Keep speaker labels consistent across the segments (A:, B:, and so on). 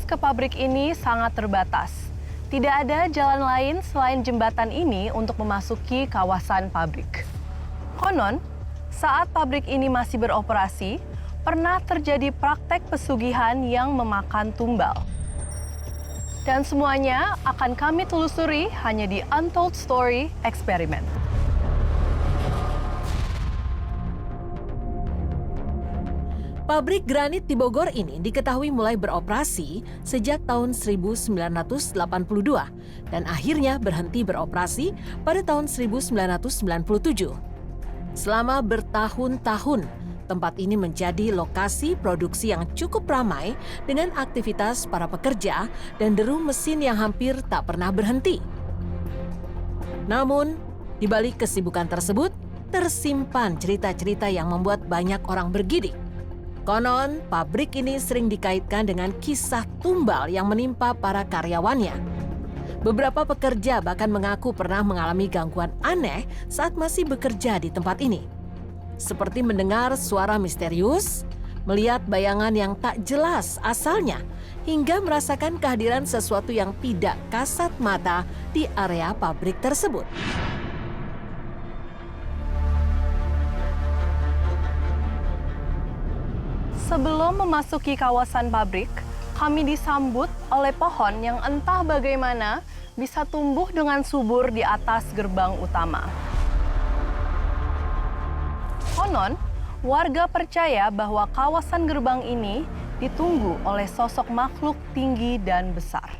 A: ke pabrik ini sangat terbatas. Tidak ada jalan lain selain jembatan ini untuk memasuki kawasan pabrik. Konon, saat pabrik ini masih beroperasi, pernah terjadi praktek pesugihan yang memakan tumbal. Dan semuanya akan kami telusuri hanya di Untold Story Experiment.
B: Pabrik granit di Bogor ini diketahui mulai beroperasi sejak tahun 1982 dan akhirnya berhenti beroperasi pada tahun 1997. Selama bertahun-tahun, tempat ini menjadi lokasi produksi yang cukup ramai dengan aktivitas para pekerja dan deru mesin yang hampir tak pernah berhenti. Namun, di balik kesibukan tersebut, tersimpan cerita-cerita yang membuat banyak orang bergidik. Konon, pabrik ini sering dikaitkan dengan kisah tumbal yang menimpa para karyawannya. Beberapa pekerja bahkan mengaku pernah mengalami gangguan aneh saat masih bekerja di tempat ini. Seperti mendengar suara misterius, melihat bayangan yang tak jelas asalnya, hingga merasakan kehadiran sesuatu yang tidak kasat mata di area pabrik tersebut.
A: Sebelum memasuki kawasan pabrik, kami disambut oleh pohon yang entah bagaimana bisa tumbuh dengan subur di atas gerbang utama. Konon, warga percaya bahwa kawasan gerbang ini ditunggu oleh sosok makhluk tinggi dan besar.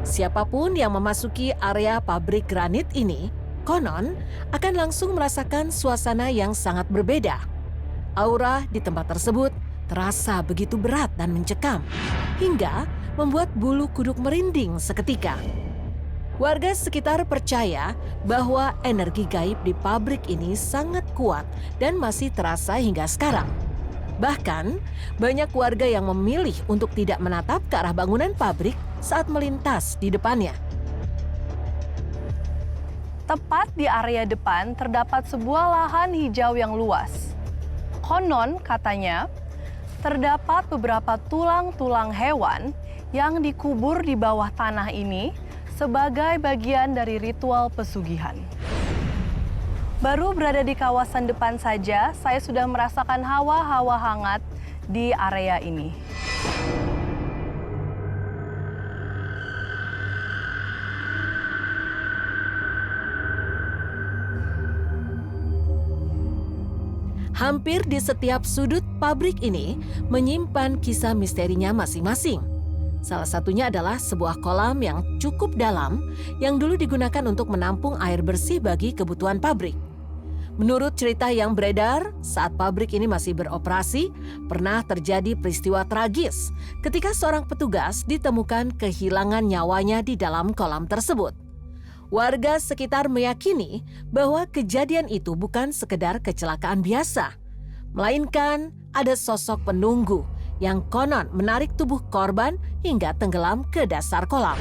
B: Siapapun yang memasuki area pabrik granit ini, konon akan langsung merasakan suasana yang sangat berbeda. Aura di tempat tersebut terasa begitu berat dan mencekam, hingga membuat bulu kuduk merinding seketika. Warga sekitar percaya bahwa energi gaib di pabrik ini sangat kuat dan masih terasa hingga sekarang. Bahkan, banyak warga yang memilih untuk tidak menatap ke arah bangunan pabrik saat melintas di depannya.
A: Tepat di area depan terdapat sebuah lahan hijau yang luas. Konon katanya, terdapat beberapa tulang-tulang hewan yang dikubur di bawah tanah ini sebagai bagian dari ritual pesugihan. Baru berada di kawasan depan saja, saya sudah merasakan hawa-hawa hangat di area ini.
B: Hampir di setiap sudut pabrik ini menyimpan kisah misterinya masing-masing. Salah satunya adalah sebuah kolam yang cukup dalam yang dulu digunakan untuk menampung air bersih bagi kebutuhan pabrik. Menurut cerita yang beredar, saat pabrik ini masih beroperasi, pernah terjadi peristiwa tragis ketika seorang petugas ditemukan kehilangan nyawanya di dalam kolam tersebut. Warga sekitar meyakini bahwa kejadian itu bukan sekedar kecelakaan biasa, melainkan ada sosok penunggu yang konon menarik tubuh korban hingga tenggelam ke dasar kolam.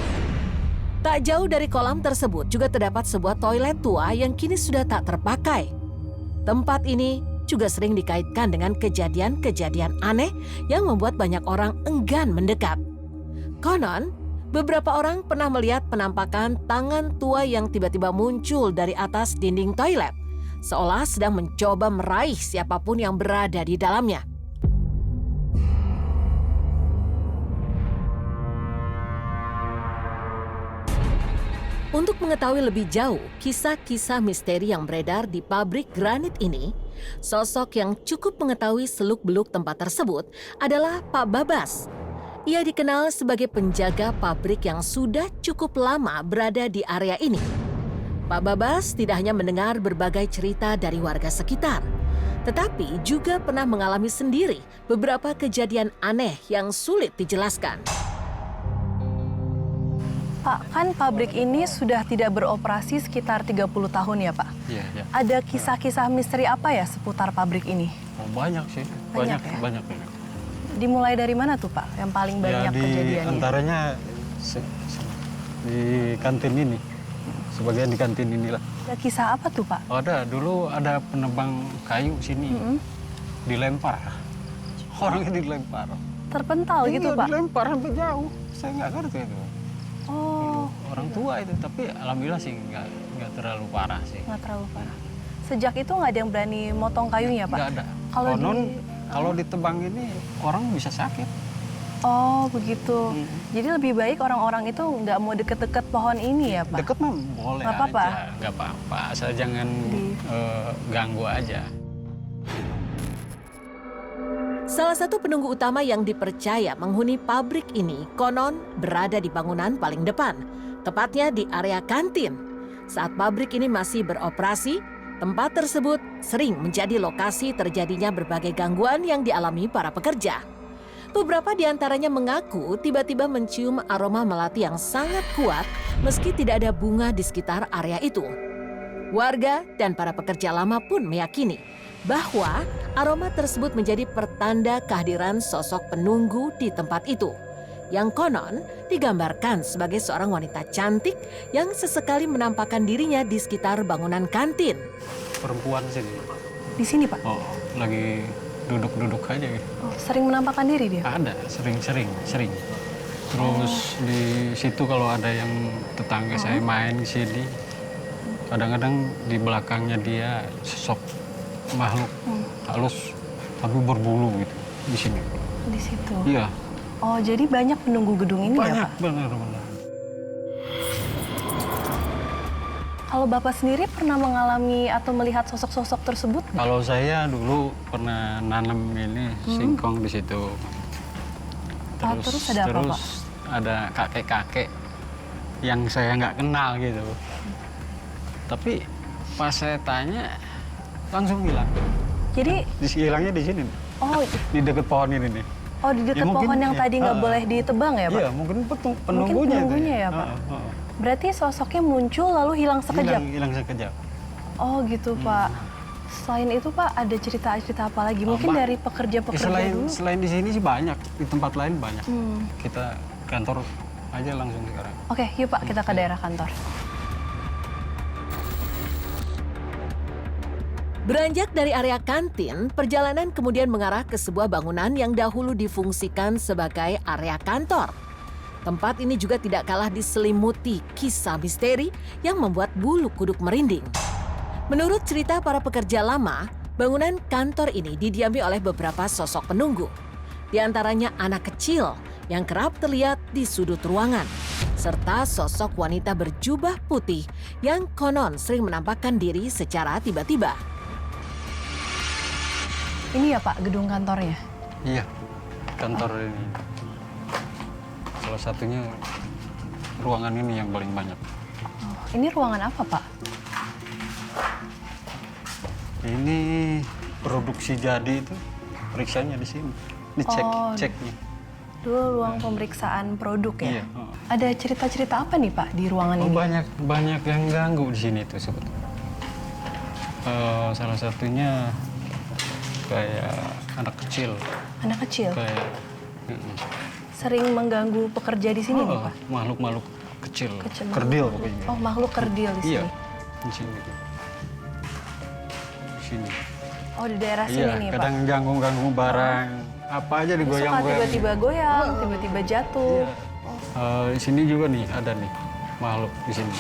B: Tak jauh dari kolam tersebut juga terdapat sebuah toilet tua yang kini sudah tak terpakai. Tempat ini juga sering dikaitkan dengan kejadian-kejadian aneh yang membuat banyak orang enggan mendekat. Konon, beberapa orang pernah melihat penampakan tangan tua yang tiba-tiba muncul dari atas dinding toilet, seolah sedang mencoba meraih siapapun yang berada di dalamnya. Untuk mengetahui lebih jauh kisah-kisah misteri yang beredar di pabrik granit ini, sosok yang cukup mengetahui seluk-beluk tempat tersebut adalah Pak Babas. Ia dikenal sebagai penjaga pabrik yang sudah cukup lama berada di area ini. Pak Babas tidak hanya mendengar berbagai cerita dari warga sekitar, tetapi juga pernah mengalami sendiri beberapa kejadian aneh yang sulit dijelaskan.
A: Pak, kan pabrik ini sudah tidak beroperasi sekitar 30 tahun ya, Pak?
C: Iya, iya.
A: Ada kisah-kisah misteri apa ya seputar pabrik ini?
C: Oh, banyak sih,
A: Banyak
C: banyak.
A: ya? Dimulai dari mana tuh, Pak, yang paling banyak
C: Ya, di
A: kejadiannya?
C: antaranya di kantin ini, sebagian di kantin inilah.
A: Ada kisah apa tuh, Pak?
C: Dulu ada penebang kayu sini. dilempar. Orangnya dilempar.
A: Terpental gitu,
C: Iya,
A: Pak?
C: dilempar sampai jauh. Saya nggak ngerti itu.
A: Oh,
C: Orang tua itu, tapi alhamdulillah sih nggak terlalu parah sih.
A: nggak terlalu parah. Sejak itu nggak ada yang berani motong kayunya, Pak?
C: Nggak ada.
A: Kalau
C: Konon
A: di-
C: kalau ditebang ini orang bisa sakit.
A: Oh, begitu. Jadi lebih baik orang-orang itu nggak mau deket-deket pohon ini ya, Pak?
C: Deket mah boleh
A: Nggak apa-apa?
C: aja, nggak apa-apa. Asal jangan ganggu aja.
B: Salah satu penunggu utama yang dipercaya menghuni pabrik ini konon berada di bangunan paling depan, tepatnya di area kantin. Saat pabrik ini masih beroperasi, tempat tersebut sering menjadi lokasi terjadinya berbagai gangguan yang dialami para pekerja. Beberapa di antaranya mengaku tiba-tiba mencium aroma melati yang sangat kuat meski tidak ada bunga di sekitar area itu. Warga dan para pekerja lama pun meyakini bahwa aroma tersebut menjadi pertanda kehadiran sosok penunggu di tempat itu, yang konon digambarkan sebagai seorang wanita cantik yang sesekali menampakkan dirinya di sekitar bangunan kantin.
C: Perempuan sini.
A: Di sini, Pak?
C: Oh, lagi duduk-duduk aja gitu.
A: Oh, sering menampakkan diri dia?
C: Ada, sering. Terus di situ kalau ada yang tetangga saya main di sini, kadang-kadang di belakangnya dia sosok makhluk halus tapi berbulu gitu di sini.
A: Di situ?
C: Iya,
A: Oh, jadi banyak penunggu gedung ini ya,
C: banyak
A: Pak?
C: benar.
A: Kalau Bapak sendiri pernah mengalami atau melihat sosok-sosok tersebut?
C: Kalau saya dulu pernah nanam ini singkong di situ.
A: Terus ada apa, Pak?
C: Ada kakek-kakek yang saya nggak kenal gitu. Tapi pas saya tanya langsung hilang.
A: Jadi,
C: Hilangnya di sini, nih.
A: oh,
C: Di dekat pohon ini nih.
A: di dekat
C: Ya, mungkin
A: pohon yang
C: ya.
A: tadi nggak boleh ditebang ya, Pak?
C: Iya, mungkin penunggunya.
A: Mungkin
C: itu
A: penunggunya ya, Pak? Berarti sosoknya muncul lalu hilang sekejap?
C: Hilang sekejap.
A: Oh, gitu, Pak. Selain itu, Pak, ada cerita-cerita apa lagi? Mungkin
C: Pak,
A: dari pekerja-pekerja dulu?
C: Selain di sini sih banyak, di tempat lain banyak.
A: Hmm.
C: Kita kantor aja langsung sekarang.
A: Oke, yuk Pak, kita ke daerah kantor.
B: Beranjak dari area kantin, perjalanan kemudian mengarah ke sebuah bangunan yang dahulu difungsikan sebagai area kantor. Tempat ini juga tidak kalah diselimuti kisah misteri yang membuat bulu kuduk merinding. Menurut cerita para pekerja lama, bangunan kantor ini didiami oleh beberapa sosok penunggu. Di antaranya anak kecil yang kerap terlihat di sudut ruangan, serta sosok wanita berjubah putih yang konon sering menampakkan diri secara tiba-tiba.
A: Ini ya Pak, gedung kantornya?
C: Iya, kantor ini. Salah satunya ruangan ini yang paling banyak.
A: Oh, ini ruangan apa Pak?
C: Ini produksi jadi itu, periksanya di sini. Ini ceknya.
A: Dulu ruang pemeriksaan produk ya?
C: Iya.
A: Ada cerita-cerita apa nih Pak di ruangan
C: Oh,
A: ini?
C: banyak yang ganggu di sini tuh sebetulnya. Salah satunya kayak anak kecil.
A: Anak kecil?
C: Kayak
A: Sering mengganggu pekerja di sini nih Pak?
C: makhluk-makhluk kecil.
A: Kecil.
C: Kerdil pokoknya.
A: Oh, makhluk kerdil di sini?
C: Iya, di sini. Di sini.
A: Oh, di daerah sini
C: Iya,
A: nih Pak?
C: kadang ganggu-ganggu barang. Apa aja
A: Suka
C: digoyang-goyang.
A: tiba-tiba goyang, tiba-tiba jatuh.
C: Iya. Di sini juga nih, ada nih makhluk di sini.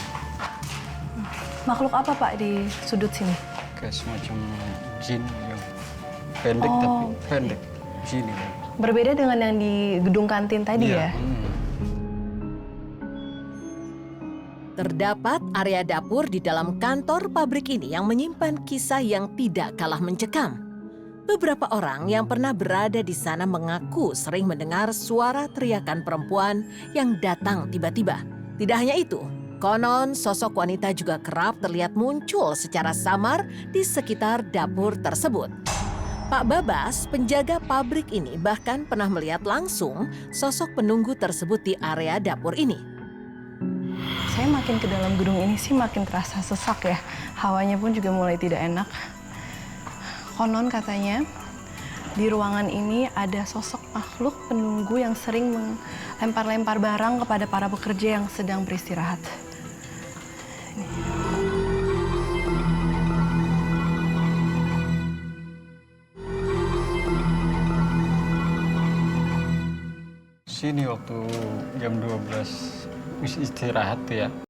A: Makhluk apa Pak di sudut sini?
C: Kayak semacam jin yang pendek tapi pendek. Di sini.
A: Berbeda dengan yang di gedung kantin tadi ya?
B: Terdapat area dapur di dalam kantor pabrik ini yang menyimpan kisah yang tidak kalah mencekam. Beberapa orang yang pernah berada di sana mengaku sering mendengar suara teriakan perempuan yang datang tiba-tiba. Tidak hanya itu, konon sosok wanita juga kerap terlihat muncul secara samar di sekitar dapur tersebut. Pak Babas, penjaga pabrik ini bahkan pernah melihat langsung sosok penunggu tersebut di area dapur ini.
A: Saya makin ke dalam gedung ini sih makin terasa sesak ya. Hawanya pun juga mulai tidak enak. Konon katanya di ruangan ini ada sosok makhluk penunggu yang sering melempar-lempar barang kepada para pekerja yang sedang beristirahat.
C: sini waktu jam 12 istirahat tuh ya.